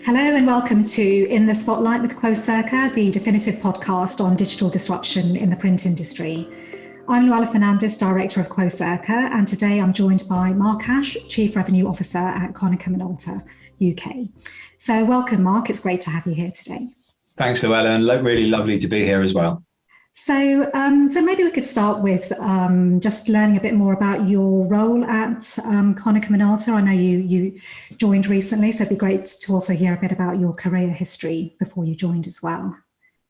Hello and welcome to In the Spotlight with Quocirca, the definitive podcast on digital disruption in the print industry. I'm Louella Fernandes, Director of Quocirca, and today I'm joined by Mark Ash, Chief Revenue Officer at Konica Minolta, UK. So welcome, Mark. It's great to have you here today. Thanks, Louella, and really lovely to be here as well. So maybe we could start with just learning a bit more about your role at Konica Minolta. I know you joined recently, so it'd be great to also hear a bit about your career history before you joined as well.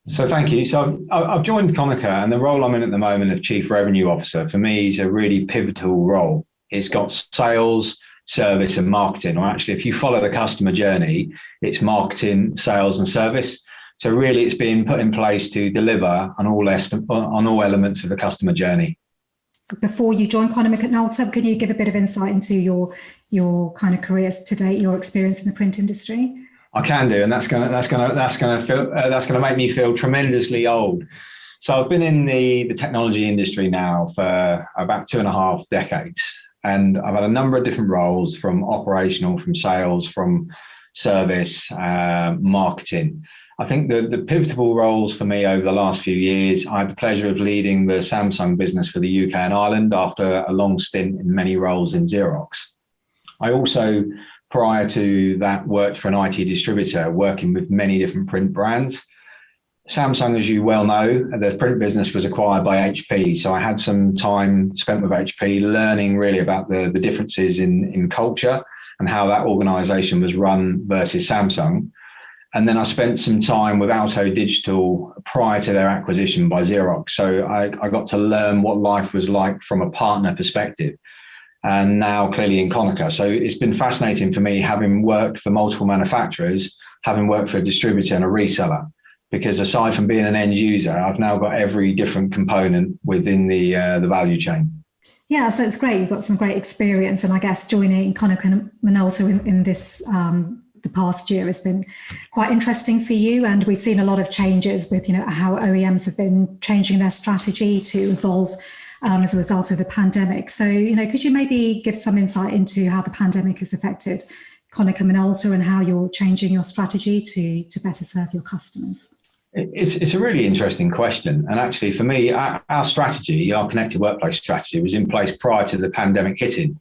So thank you. So I've joined Konica, and the role I'm in at the moment of Chief Revenue Officer for me is a really pivotal role. It's got sales, service and marketing, or actually if you follow the customer journey, it's marketing, sales and service. So really it's being put in place to deliver on all elements of the customer journey. Before you joined Konica Minolta, can you give a bit of insight into your kind of careers to date, your experience in the print industry? I can do, and that's gonna make me feel tremendously old. So I've been in the technology industry now for about 2.5 decades, and I've had a number of different roles, from operational, from sales, from service, marketing. I think the pivotal roles for me over the last few years, I had the pleasure of leading the Samsung business for the UK and Ireland after a long stint in many roles in Xerox. I also, prior to that, worked for an IT distributor working with many different print brands. Samsung, as you well know, the print business was acquired by HP. So I had some time spent with HP learning really about the differences in culture and how that organization was run versus Samsung. And then I spent some time with Alto Digital prior to their acquisition by Xerox. So I got to learn what life was like from a partner perspective, and now clearly in Konica. So it's been fascinating for me, having worked for multiple manufacturers, having worked for a distributor and a reseller, because aside from being an end user, I've now got every different component within the value chain. Yeah, so it's great. You've got some great experience, and I guess joining Konica Minolta in this the past year has been quite interesting for you, and we've seen a lot of changes with how OEMs have been changing their strategy to evolve as a result of the pandemic. So could you maybe give some insight into how the pandemic has affected Konica Minolta and how you're changing your strategy to better serve your customers? It's a really interesting question, and actually for me, our strategy, our connected workplace strategy, was in place prior to the pandemic hitting.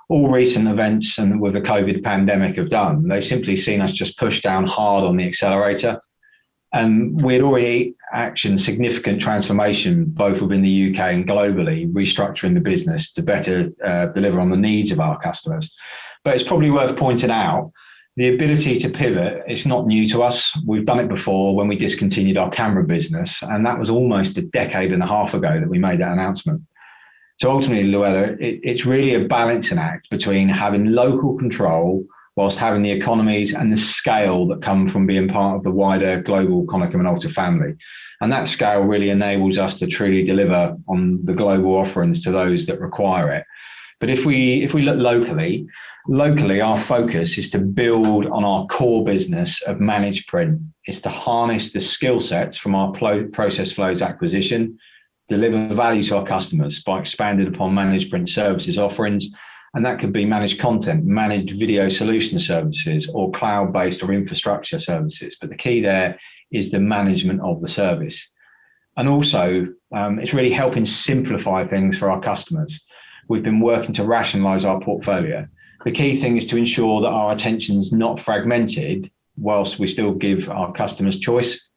All recent events and with the COVID pandemic have done, they've simply seen us just push down hard on the accelerator. And we had already actioned significant transformation, both within the UK and globally, restructuring the business to better deliver on the needs of our customers. But it's probably worth pointing out, the ability to pivot is not new to us. We've done it before when we discontinued our camera business, and that was almost 1.5 decades ago that we made that announcement. So ultimately, Louella, it's really a balancing act between having local control whilst having the economies and the scale that come from being part of the wider global Konica Minolta family. And that scale really enables us to truly deliver on the global offerings to those that require it. But if we look locally, our focus is to build on our core business of managed print. It's to harness the skill sets from our process flows acquisition, deliver value to our customers by expanding upon managed print services offerings. And that could be managed content, managed video solution services, or cloud-based or infrastructure services. But the key there is the management of the service. And also, it's really helping simplify things for our customers. We've been working to rationalize our portfolio. The key thing is to ensure that our attention's not fragmented whilst we still give our customers choice.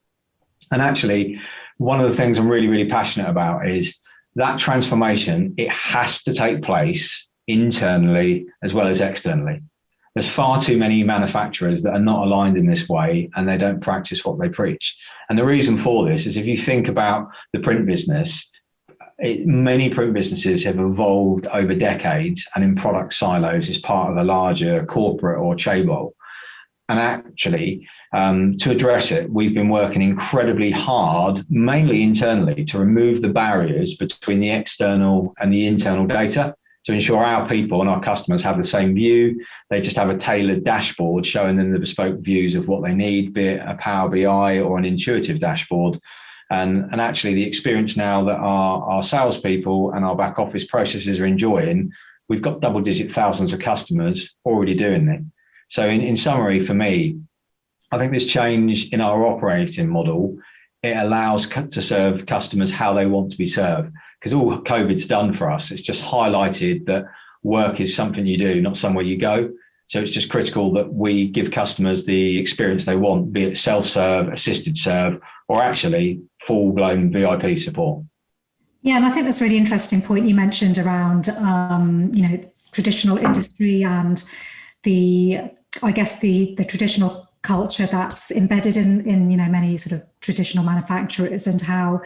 And actually, one of the things I'm really passionate about is that transformation. It has to take place internally as well as externally. There's far too many manufacturers that are not aligned in this way, and they don't practice what they preach. And the reason for this is, if you think about the print business, many print businesses have evolved over decades and in product silos as part of a larger corporate or chaebol. And actually, to address it, we've been working incredibly hard, mainly internally, to remove the barriers between the external and the internal data, to ensure our people and our customers have the same view. They just have a tailored dashboard showing them the bespoke views of what they need, be it a Power BI or an intuitive dashboard. And actually, the experience now that our salespeople and our back office processes are enjoying, we've got double-digit thousands of customers already doing it. So in summary, for me, I think this change in our operating model, it allows to serve customers how they want to be served. Because all COVID's done for us, it's just highlighted that work is something you do, not somewhere you go. So it's just critical that we give customers the experience they want, be it self-serve, assisted serve, or actually full-blown VIP support. Yeah, and I think that's a really interesting point you mentioned around, traditional industry and the traditional culture that's embedded in many sort of traditional manufacturers, and how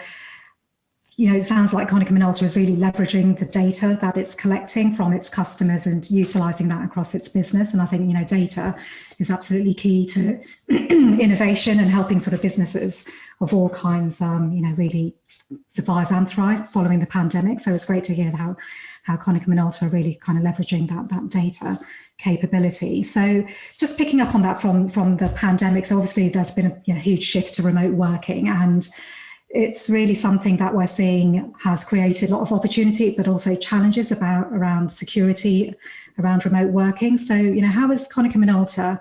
it sounds like Konica Minolta is really leveraging the data that it's collecting from its customers and utilizing that across its business. And I think data is absolutely key to innovation and helping sort of businesses of all kinds really survive and thrive following the pandemic. So it's great to hear how Konica Minolta are really kind of leveraging that data capability. So just picking up on that from the pandemic, so obviously there's been a huge shift to remote working, and it's really something that we're seeing has created a lot of opportunity, but also challenges around security, around remote working. So, how is Konica Minolta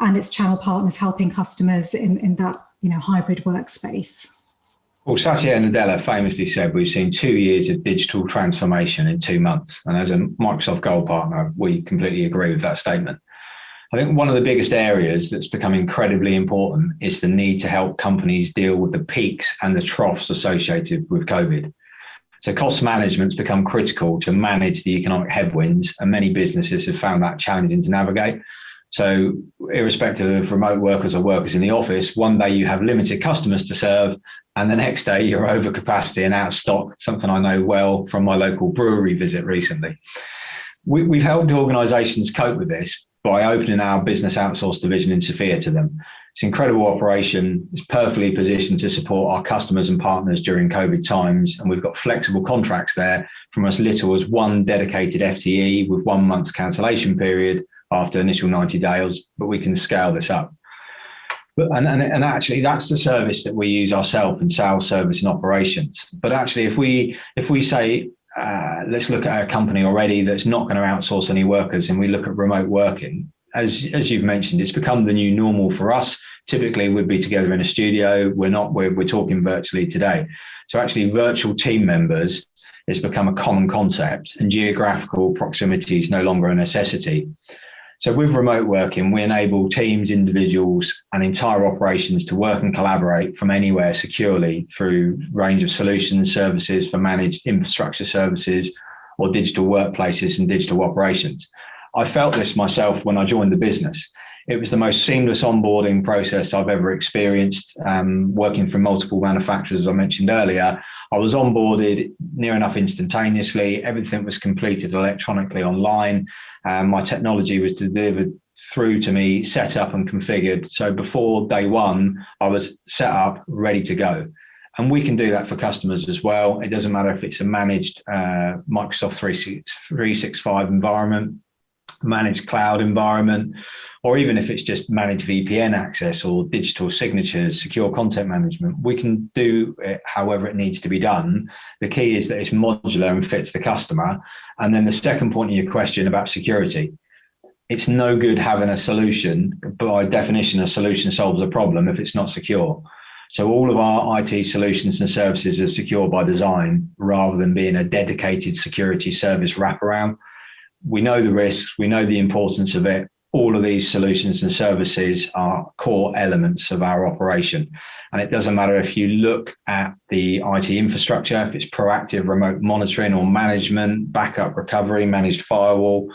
and its channel partners helping customers in that, hybrid workspace? Well, Satya Nadella famously said, we've seen 2 years of digital transformation in 2 months. And as a Microsoft Gold partner, we completely agree with that statement. I think one of the biggest areas that's become incredibly important is the need to help companies deal with the peaks and the troughs associated with COVID. So cost management's become critical to manage the economic headwinds, and many businesses have found that challenging to navigate. So irrespective of remote workers or workers in the office, one day you have limited customers to serve, and the next day you're over capacity and out of stock, something I know well from my local brewery visit recently. We've helped organisations cope with this by opening our business outsource division in Sofia to them. It's an incredible operation. It's perfectly positioned to support our customers and partners during COVID times. And we've got flexible contracts there from as little as one dedicated FTE with 1 month's cancellation period after initial 90 days, but we can scale this up. And actually, that's the service that we use ourselves in sales, service, and operations. But actually, if we say, let's look at a company already that's not going to outsource any workers, and we look at remote working, as you've mentioned, it's become the new normal for us. Typically, we'd be together in a studio. We're talking virtually today. So actually, virtual team members has become a common concept, and geographical proximity is no longer a necessity. So with remote working, we enable teams, individuals, and entire operations to work and collaborate from anywhere securely through a range of solutions, services for managed infrastructure services or digital workplaces and digital operations. I felt this myself when I joined the business. It was the most seamless onboarding process I've ever experienced, working for multiple manufacturers, as I mentioned earlier. I was onboarded near enough instantaneously. Everything was completed electronically online. My technology was delivered through to me, set up and configured. So before day one, I was set up, ready to go. And we can do that for customers as well. It doesn't matter if it's a managed Microsoft 365 environment, managed cloud environment, or even if it's just managed VPN access or digital signatures, secure content management. We can do it however it needs to be done. The key is that it's modular and fits the customer. And then the second point of your question about security, it's no good having a solution. By definition, a solution solves a problem if it's not secure. So all of our IT solutions and services are secure by design rather than being a dedicated security service wraparound. We know the risks, we know the importance of it. All of these solutions and services are core elements of our operation. And it doesn't matter if you look at the IT infrastructure, if it's proactive remote monitoring or management, backup recovery, managed firewall,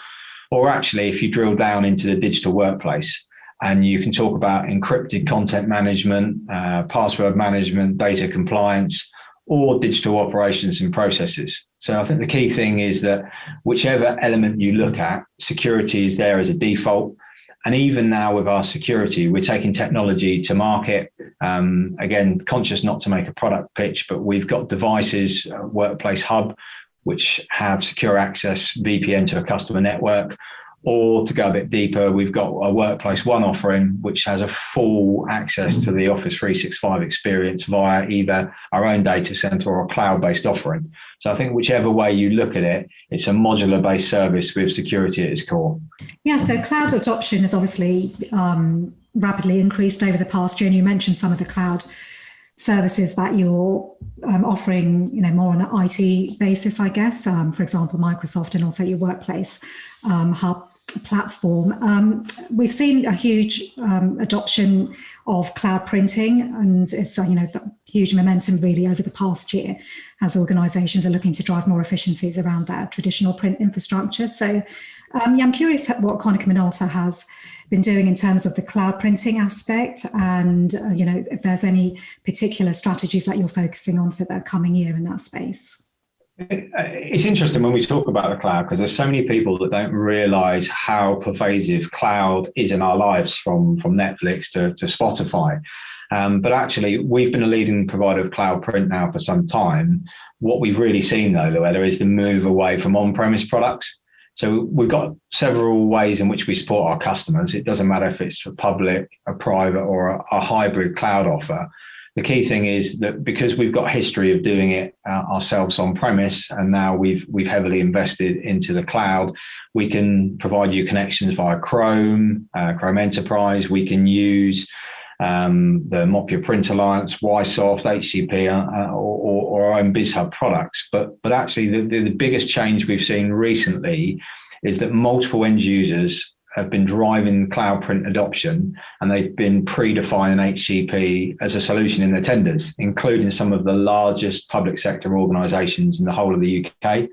or actually if you drill down into the digital workplace and you can talk about encrypted content management, password management, data compliance, or digital operations and processes. So I think the key thing is that whichever element you look at, security is there as a default. And even now with our security, we're taking technology to market. Again, conscious not to make a product pitch, but we've got devices, Workplace Hub, which have secure access VPN to a customer network. Or to go a bit deeper, we've got a Workplace One offering, which has a full access to the Office 365 experience via either our own data center or a cloud-based offering. So I think whichever way you look at it, it's a modular-based service with security at its core. Yeah, so cloud adoption is obviously rapidly increased over the past year. And you mentioned some of the cloud services that you're offering, more on an IT basis, I guess. For example, Microsoft, and also your workplace hub platform. We've seen a huge adoption of cloud printing, and it's the huge momentum really over the past year as organizations are looking to drive more efficiencies around their traditional print infrastructure. So I'm curious what Konica Minolta has been doing in terms of the cloud printing aspect, and if there's any particular strategies that you're focusing on for the coming year in that space. It's interesting when we talk about the cloud, because there's so many people that don't realize how pervasive cloud is in our lives, from Netflix to Spotify. But actually, we've been a leading provider of cloud print now for some time. What we've really seen, though, Louella, is the move away from on-premise products. So we've got several ways in which we support our customers. It doesn't matter if it's a public, a private, or a hybrid cloud offer. The key thing is that because we've got a history of doing it ourselves on premise, and now we've heavily invested into the cloud, we can provide you connections via Chrome, Chrome Enterprise. We can use the Mop Your Print Alliance, Ysoft, HCP, or our own BizHub products. But actually, the biggest change we've seen recently is that multiple end users have been driving cloud print adoption, and they've been predefining HCP as a solution in their tenders, including some of the largest public sector organisations in the whole of the UK.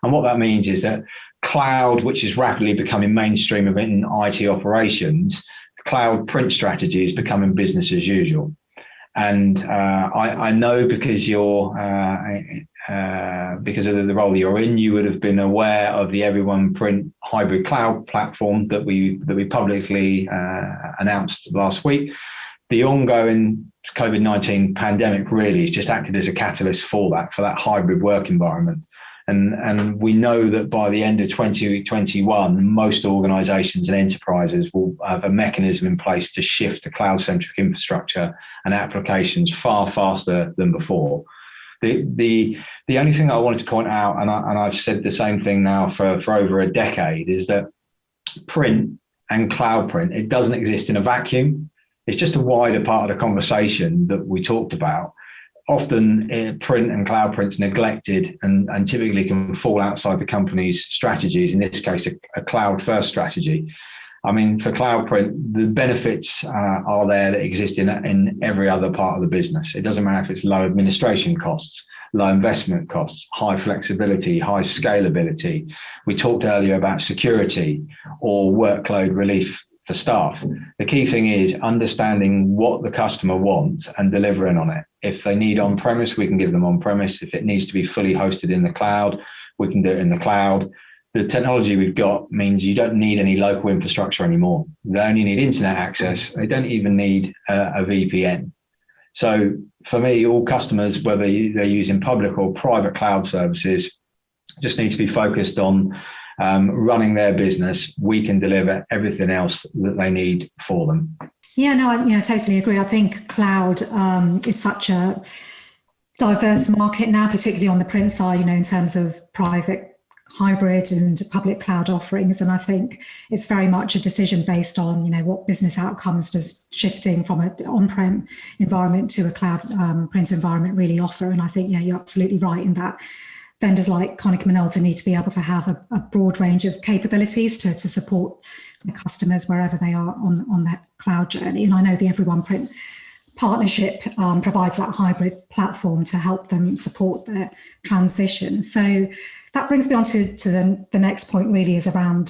And what that means is that cloud, which is rapidly becoming mainstream in IT operations, cloud print strategy is becoming business as usual. And I know because because of the role you're in, you would have been aware of the Everyone Print hybrid cloud platform that we publicly announced last week. The ongoing COVID-19 pandemic really has just acted as a catalyst for that hybrid work environment. And we know that by the end of 2021, most organizations and enterprises will have a mechanism in place to shift to cloud-centric infrastructure and applications far faster than before. The only thing I wanted to point out, and I've said the same thing now for over a decade, is that print and cloud print, it doesn't exist in a vacuum. It's just a wider part of the conversation that we talked about. Often print and cloud print's neglected and typically can fall outside the company's strategies, in this case, a cloud-first strategy. I mean, for cloud print, the benefits are there that exist in every other part of the business. It doesn't matter if it's low administration costs, low investment costs, high flexibility, high scalability. We talked earlier about security or workload relief for staff. The key thing is understanding what the customer wants and delivering on it. If they need on-premise, we can give them on-premise. If it needs to be fully hosted in the cloud, we can do it in the cloud. The technology we've got means you don't need any local infrastructure anymore. They only need internet access. They don't even need a VPN. So for me, all customers, whether they're using public or private cloud services, just need to be focused on running their business. We can deliver everything else that they need for them. Yeah, no, I totally agree. I think cloud is such a diverse market now, particularly on the print side, in terms of private, hybrid and public cloud offerings. And I think it's very much a decision based on, what business outcomes does shifting from an on-prem environment to a cloud print environment really offer. And I think, you're absolutely right in that. Vendors like Konica Minolta need to be able to have a broad range of capabilities to support the customers wherever they are on that cloud journey. And I know the Everyone Print partnership provides that hybrid platform to help them support their transition. So that brings me on to the next point, really, is around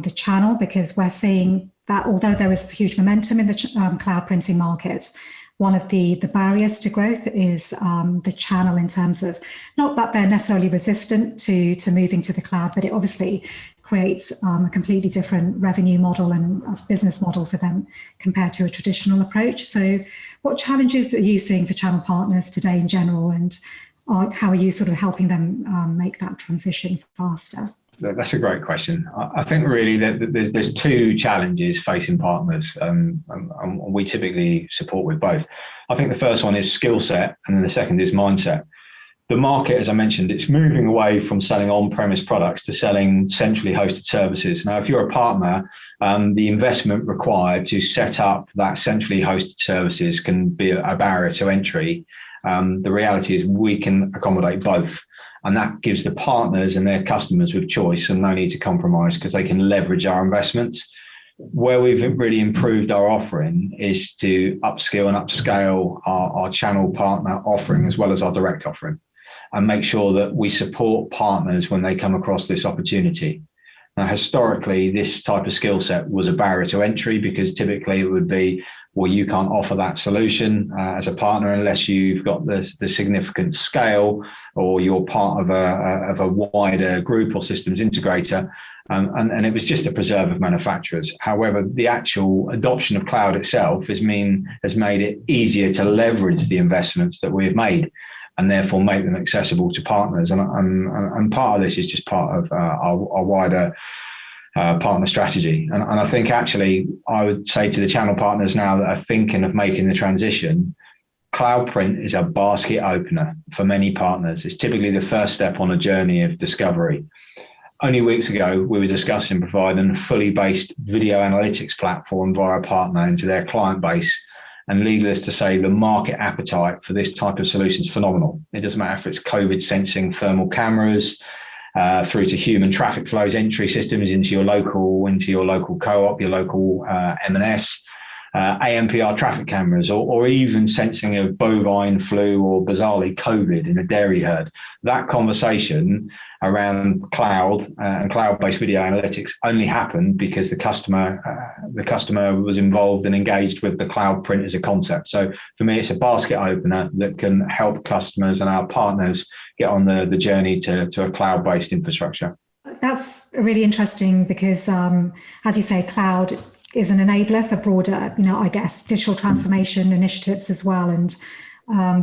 the channel, because we're seeing that although there is huge momentum in the cloud printing market, one of the barriers to growth is the channel, in terms of, not that they're necessarily resistant to moving to the cloud, but it obviously creates a completely different revenue model and a business model for them compared to a traditional approach. So what challenges are you seeing for channel partners today in general, and how are you sort of helping them make that transition faster? That's a great question. I think really that there's two challenges facing partners, and we typically support with both. I think the first one is skill set, and then the second is mindset. the market, as I mentioned, it's moving away from selling on-premise products to selling centrally hosted services. Now, if you're a partner, the investment required to set up that centrally hosted services can be a barrier to entry. The reality is we can accommodate both, and that gives the partners and their customers with choice and no need to compromise because they can leverage our investments. Where we've really improved our offering is to upskill and upscale our channel partner offering as well as our direct offering, and make sure that we support partners when they come across this opportunity. Now, historically, this type of skill set was a barrier to entry because typically it would be, well, you can't offer that solution as a partner unless you've got the significant scale or you're part of a wider group or systems integrator. And it was just a preserve of manufacturers. However, the actual adoption of cloud itself has made it easier to leverage the investments that we've made, and therefore make them accessible to partners. And part of this is just part of our wider partner strategy. And I think actually I would say to the channel partners now that are thinking of making the transition, cloud print is a basket opener for many partners. It's typically the first step on a journey of discovery. Only weeks ago, we were discussing providing a fully based video analytics platform via a partner into their client base. And needless to say, the market appetite for this type of solution is phenomenal. It doesn't matter if it's COVID sensing thermal cameras, through to human traffic flows, entry systems into your local co-op, your local M&S, AMPR traffic cameras, or even sensing of bovine flu or bizarrely COVID in a dairy herd. That conversation around cloud and cloud-based video analytics only happened because the customer was involved and engaged with the cloud print as a concept. So for me, it's a basket opener that can help customers and our partners get on the journey to a cloud-based infrastructure. That's really interesting because, as you say, cloud is an enabler for broader, I guess, digital transformation initiatives as well. And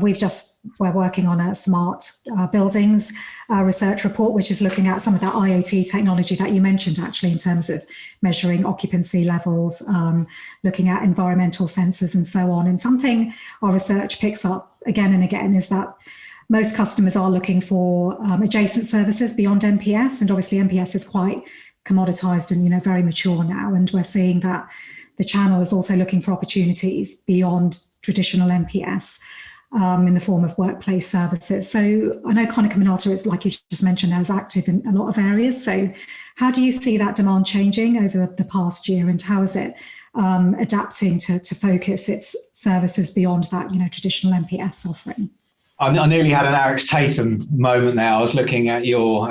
we're working on a smart buildings research report, which is looking at some of that IoT technology that you mentioned, actually, in terms of measuring occupancy levels, looking at environmental sensors and so on. And something our research picks up again and again is that most customers are looking for adjacent services beyond MPS. And obviously MPS is quite commoditized and very mature now, and we're seeing that the channel is also looking for opportunities beyond traditional MPS in the form of workplace services. So I know Konica Minolta is, like you just mentioned, is active in a lot of areas. So how do you see that demand changing over the past year, and how is it adapting to focus its services beyond that traditional MPS offering? I nearly had an Alex Tatham moment there. I was looking at your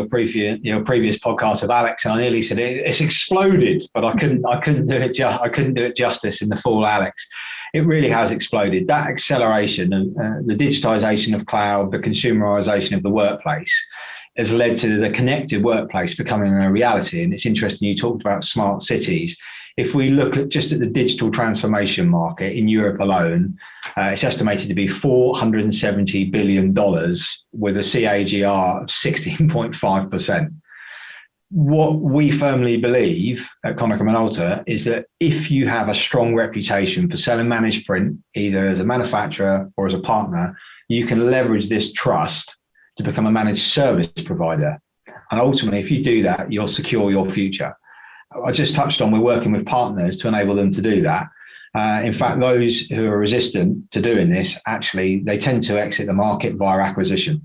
previous podcast of Alex, and I nearly said it's exploded, but I couldn't do it justice in the full Alex. It really has exploded. That acceleration and the digitization of cloud, the consumerization of the workplace, has led to the connected workplace becoming a reality. And it's interesting you talked about smart cities. If we look at just at the digital transformation market in Europe alone, it's estimated to be $470 billion with a CAGR of 16.5%. What we firmly believe at Konica Minolta is that if you have a strong reputation for selling managed print, either as a manufacturer or as a partner, you can leverage this trust to become a managed service provider. And ultimately, if you do that, you'll secure your future. I just touched on we're working with partners to enable them to do that. In fact, those who are resistant to doing this, actually, they tend to exit the market via acquisition.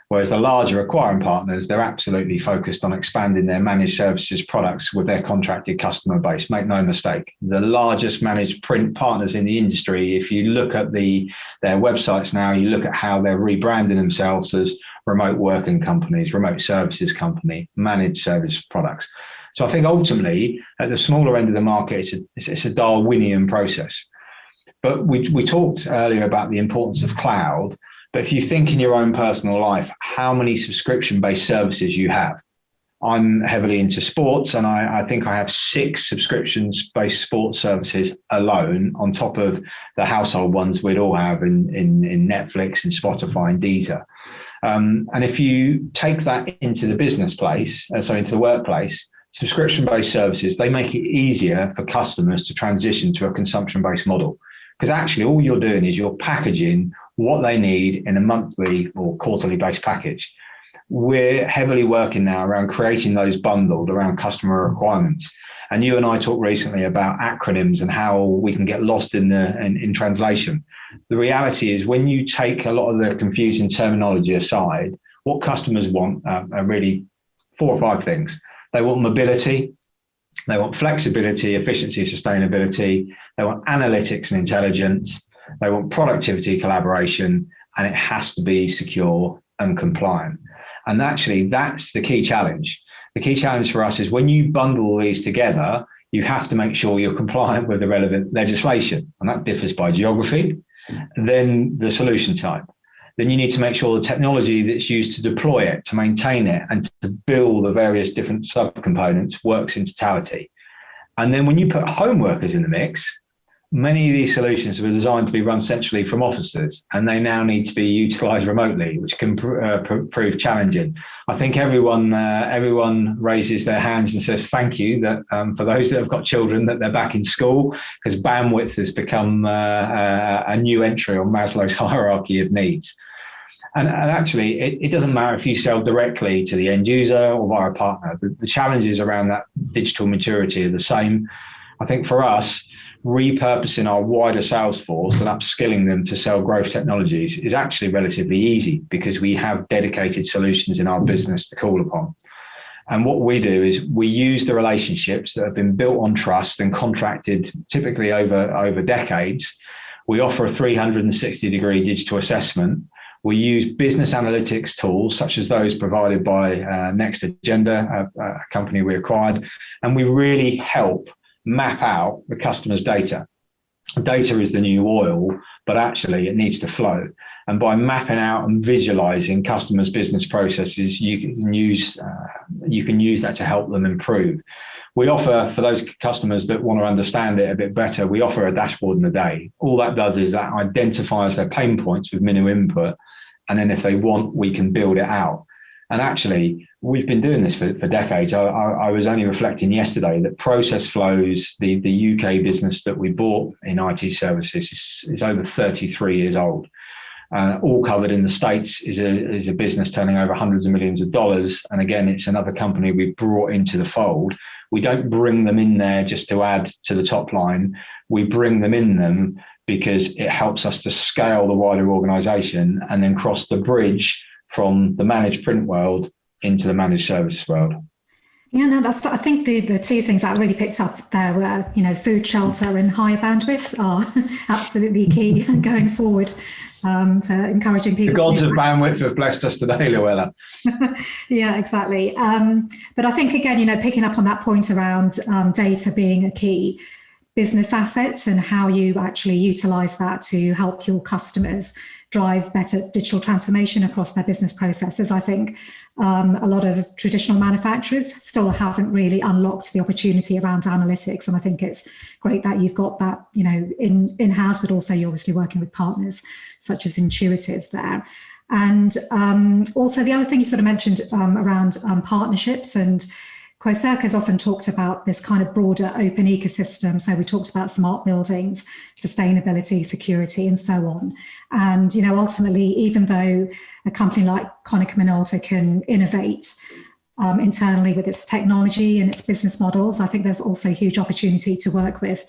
Whereas the larger acquiring partners, they're absolutely focused on expanding their managed services products with their contracted customer base. Make no mistake, the largest managed print partners in the industry, if you look at their websites now, you look at how they're rebranding themselves as remote working companies, remote services company, managed service products. So I think ultimately, at the smaller end of the market, it's a Darwinian process. But we talked earlier about the importance of cloud. But if you think in your own personal life, how many subscription-based services you have. I'm heavily into sports, and I think I have 6 subscriptions-based sports services alone, on top of the household ones we'd all have in Netflix and Spotify and Deezer. And if you take that into the business place, into the workplace, subscription-based services, they make it easier for customers to transition to a consumption-based model. Because actually all you're doing is you're packaging what they need in a monthly or quarterly based package. We're heavily working now around creating those bundled around customer requirements. And you and I talked recently about acronyms and how we can get lost in translation. The reality is, when you take a lot of the confusing terminology aside, what customers want are really 4 or 5 things. They want mobility, they want flexibility, efficiency, sustainability, they want analytics and intelligence, they want productivity, collaboration, and it has to be secure and compliant. And actually, that's the key challenge. The key challenge for us is, when you bundle these together, you have to make sure you're compliant with the relevant legislation, and that differs by geography, then the solution type. Then you need to make sure the technology that's used to deploy it, to maintain it, and to build the various different subcomponents works in totality. And then when you put home workers in the mix, many of these solutions were designed to be run centrally from offices, and they now need to be utilized remotely, which can prove challenging. I think everyone raises their hands and says thank you that for those that have got children, that they're back in school, because bandwidth has become a new entry on Maslow's hierarchy of needs. And actually, it doesn't matter if you sell directly to the end user or via a partner. The challenges around that digital maturity are the same. I think for us, repurposing our wider sales force and upskilling them to sell growth technologies is actually relatively easy, because we have dedicated solutions in our business to call upon. And what we do is we use the relationships that have been built on trust and contracted typically over decades. We offer a 360-degree digital assessment. We use business analytics tools such as those provided by Next Agenda, a company we acquired, and we really help map out the customer's data. Data is the new oil, but actually it needs to flow. And by mapping out and visualizing customers' business processes, you can use that to help them improve. We offer, for those customers that want to understand it a bit better, we offer a dashboard in a day. All that does is that identifies their pain points with minimal input. And then if they want, we can build it out. And actually, we've been doing this for decades. I was only reflecting yesterday that Process Flows, the UK business that we bought in IT services, is over 33 years old. All covered in the States, is a business turning over hundreds of millions of dollars. And again, it's another company we've brought into the fold. We don't bring them in there just to add to the top line. We bring them in them because it helps us to scale the wider organization and then cross the bridge from the managed print world into the managed service world. Yeah, no, I think the 2 things that I really picked up there were, food, shelter, and higher bandwidth are absolutely key going forward for encouraging people. The gods of bandwidth have blessed us today, Louella. Yeah, exactly. But I think, again, picking up on that point around data being a key business asset and how you actually utilize that to help your customers drive better digital transformation across their business processes. I think a lot of traditional manufacturers still haven't really unlocked the opportunity around analytics. And I think it's great that you've got that, in-house, but also you're obviously working with partners such as Intuitive there. And also the other thing you sort of mentioned around partnerships, and Quocirca has often talked about this kind of broader open ecosystem. So we talked about smart buildings, sustainability, security, and so on. And, ultimately, even though a company like Konica Minolta can innovate internally with its technology and its business models, I think there's also huge opportunity to work with,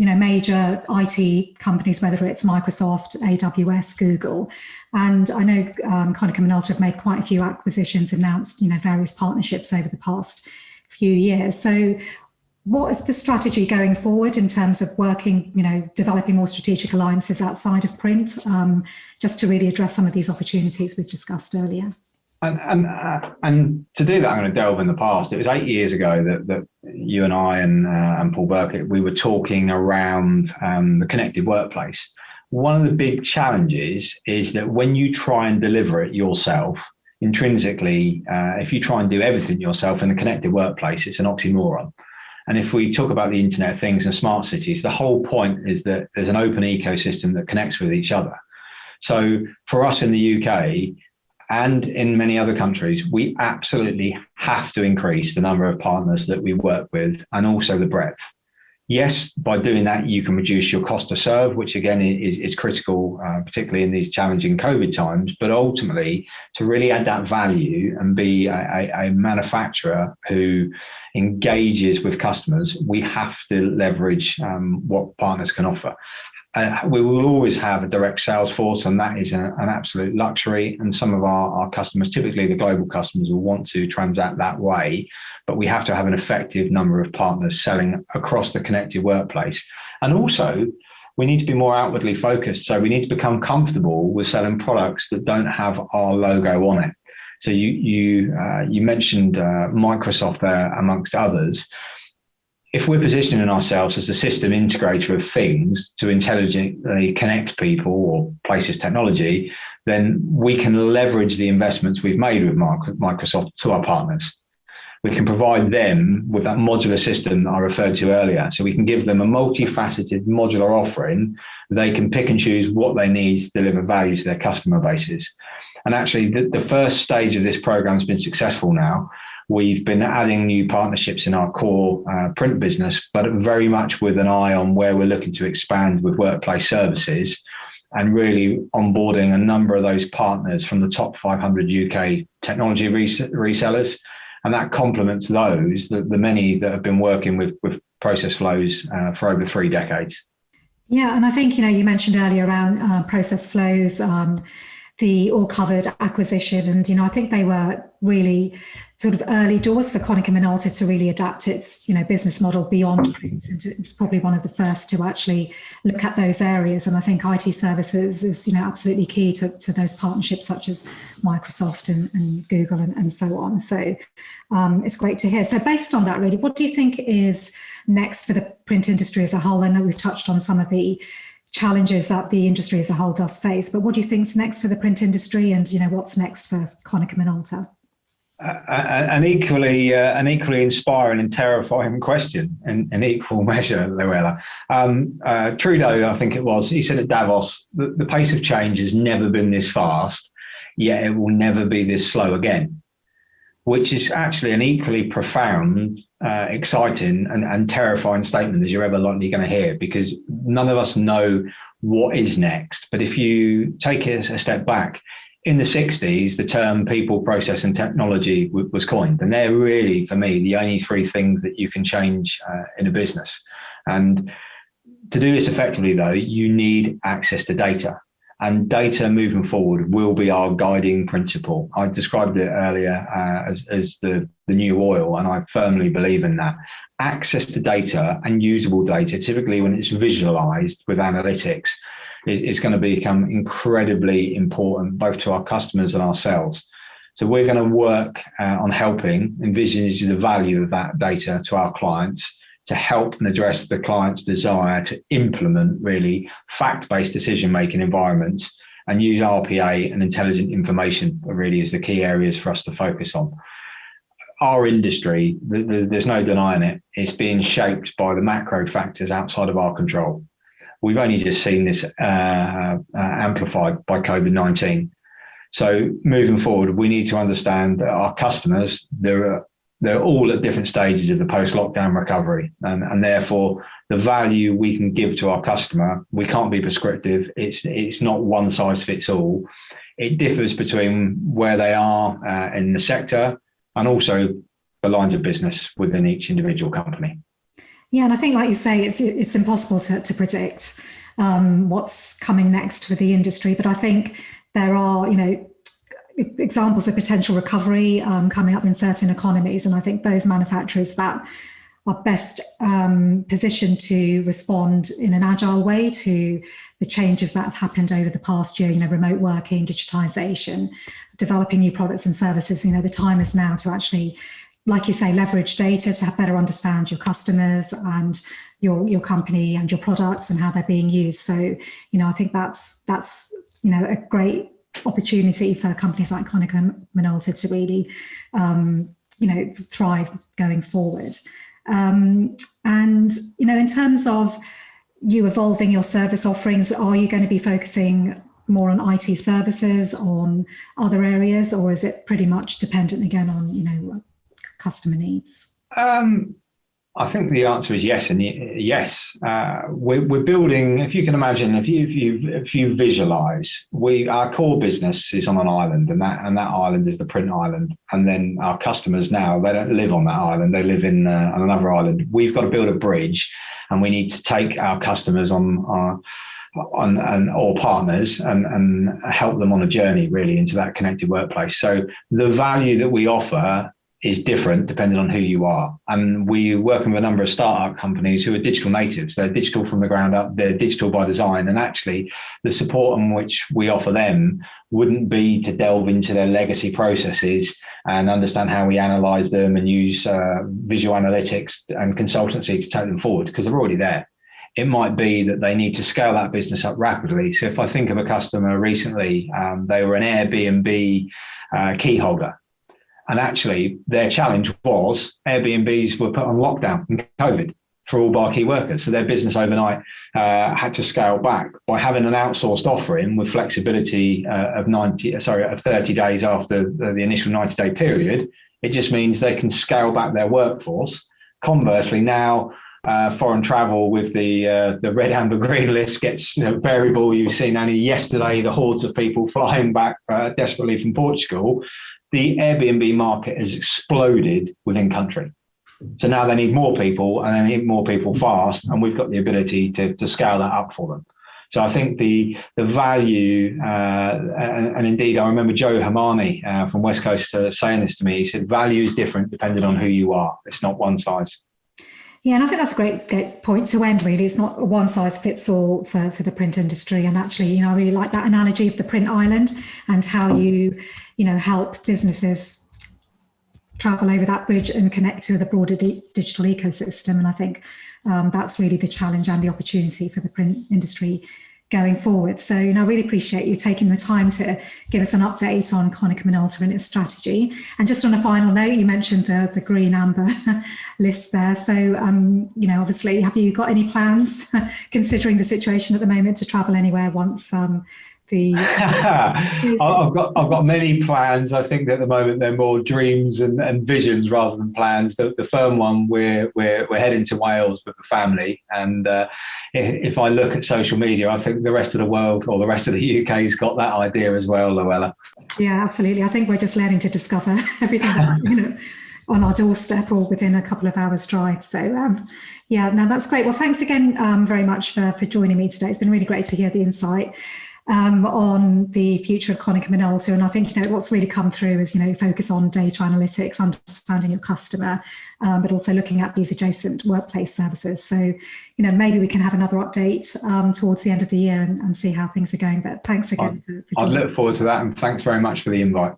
major IT companies, whether it's Microsoft, AWS, Google. And I know Konica Minolta have made quite a few acquisitions, announced, various partnerships over the past few years. So what is the strategy going forward in terms of working, developing more strategic alliances outside of print, just to really address some of these opportunities we've discussed earlier? And to do that, I'm going to delve in the past. It was 8 years ago that you and I and Paul Burkett, we were talking around the connected workplace. One of the big challenges is that when you try and deliver it yourself, intrinsically, if you try and do everything yourself in the connected workplace, it's an oxymoron. And if we talk about the Internet of Things and smart cities, the whole point is that there's an open ecosystem that connects with each other. So for us in the UK, and in many other countries, we absolutely have to increase the number of partners that we work with and also the breadth. Yes, by doing that, you can reduce your cost to serve, which again is critical, particularly in these challenging COVID times. But ultimately, to really add that value and be a manufacturer who engages with customers, we have to leverage what partners can offer. We will always have a direct sales force, and that is an absolute luxury. And some of our customers, typically the global customers, will want to transact that way. But we have to have an effective number of partners selling across the connected workplace. And also, we need to be more outwardly focused. So we need to become comfortable with selling products that don't have our logo on it. So you mentioned Microsoft there, amongst others. If we're positioning ourselves as the system integrator of things to intelligently connect people or places technology, then we can leverage the investments we've made with Microsoft to our partners. We can provide them with that modular system I referred to earlier. So we can give them a multifaceted modular offering. They can pick and choose what they need to deliver value to their customer bases. And actually, the first stage of this program has been successful now. We've been adding new partnerships in our core print business, but very much with an eye on where we're looking to expand with workplace services and really onboarding a number of those partners from the top 500 UK technology resellers. And that complements those, the many that have been working with process flows for over 3 decades. Yeah, and I think, you mentioned earlier around process flows, the All Covered acquisition. And, I think they were really sort of early doors for Konica Minolta to really adapt its, business model beyond print. And it's probably one of the first to actually look at those areas. And I think IT services is, absolutely key to those partnerships such as Microsoft and Google and so on. So it's great to hear. So based on that, really, what do you think is next for the print industry as a whole? I know we've touched on some of the challenges that the industry as a whole does face, but what do you think is next for the print industry, and what's next for Konica Minolta? An equally inspiring and terrifying question in equal measure, Louella. Trudeau, I think it was, he said at Davos, the pace of change has never been this fast, yet it will never be this slow again, which is actually an equally profound, exciting and terrifying statement as you're ever likely going to hear, because none of us know what is next. But if you take it a step back, in the 60s, the term people, process and technology was coined. And they're really, for me, the only 3 things that you can change in a business. And to do this effectively, though, you need access to data. And data moving forward will be our guiding principle. I described it earlier as the new oil, and I firmly believe in that. Access to data and usable data, typically when it's visualized with analytics, is going to become incredibly important both to our customers and ourselves. So we're going to work on helping envisage the value of that data to our clients, to help and address the client's desire to implement really fact-based decision-making environments, and use RPA and intelligent information really as the key areas for us to focus on. Our industry, there's no denying it, it's being shaped by the macro factors outside of our control. We've only just seen this amplified by COVID-19. So moving forward, we need to understand that our customers, they're all at different stages of the post-lockdown recovery. And therefore, the value we can give to our customer, we can't be prescriptive. It's not one size fits all. It differs between where they are in the sector and also the lines of business within each individual company. Yeah, and I think, like you say, it's impossible to predict what's coming next for the industry. But I think there are, examples of potential recovery coming up in certain economies. And I think those manufacturers that are best positioned to respond in an agile way to the changes that have happened over the past year, remote working, digitization, developing new products and services. The time is now to actually, like you say, leverage data to better understand your customers and your company and your products and how they're being used. So, I think that's a great opportunity for companies like Konica Minolta to really, thrive going forward. And, in terms of you evolving your service offerings, are you going to be focusing more on IT services, on other areas, or is it pretty much dependent again on, customer needs? I think the answer is yes, and yes. We're building. If you can imagine, if you visualize, our core business is on an island, and that island is the print island. And then our customers now, they don't live on that island; they live on another island. We've got to build a bridge, and we need to take our customers or partners and help them on a journey really into that connected workplace. So the value that we offer is different depending on who you are. And we're working with a number of startup companies who are digital natives. They're digital from the ground up, they're digital by design. And actually the support in which we offer them wouldn't be to delve into their legacy processes and understand how we analyze them and use visual analytics and consultancy to take them forward, because they're already there. It might be that they need to scale that business up rapidly. So if I think of a customer recently, they were an Airbnb key holder. And actually, their challenge was Airbnbs were put on lockdown in COVID for all bar key workers. So their business overnight had to scale back. By having an outsourced offering with flexibility of 30 days after the initial 90-day period, it just means they can scale back their workforce. Conversely, now foreign travel with the red, amber, green list gets variable. You've seen only yesterday the hordes of people flying back desperately from Portugal. The Airbnb market has exploded within country. So now they need more people, and they need more people fast, and we've got the ability to scale that up for them. So I think the value, and indeed I remember Joe Hamani from West Coast saying this to me. He said, value is different depending on who you are. It's not one size. Yeah, and I think that's a great point to end, really. It's not a one size fits all for the print industry. And actually, I really like that analogy of the print island and how you help businesses travel over that bridge and connect to the broader digital ecosystem. And I think that's really the challenge and the opportunity for the print industry going forward. So, I really appreciate you taking the time to give us an update on Konica Minolta and its strategy. And just on a final note, you mentioned the green amber list there. So, obviously, have you got any plans, considering the situation at the moment, to travel anywhere once I've got many plans. I think that at the moment they're more dreams and visions rather than plans. The firm one, we're heading to Wales with the family, and if I look at social media, I think the rest of the world or the rest of the UK's got that idea as well, Louella. Yeah, absolutely. I think we're just learning to discover everything that's on our doorstep or within a couple of hours drive. So that's great. Well, thanks again very much for joining me today. It's been really great to hear the insight on the future of Konica Minolta. And I think, what's really come through is, focus on data analytics, understanding your customer, but also looking at these adjacent workplace services. So, maybe we can have another update towards the end of the year and see how things are going. But thanks again for joining. I'd look forward to that. And thanks very much for the invite.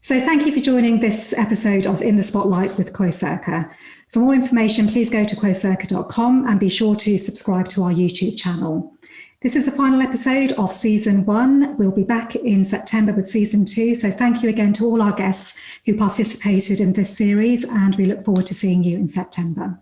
So thank you for joining this episode of In the Spotlight with Quocirca. For more information, please go to quocirca.com and be sure to subscribe to our YouTube channel. This is the final episode of season 1. We'll be back in September with season 2. So thank you again to all our guests who participated in this series, and we look forward to seeing you in September.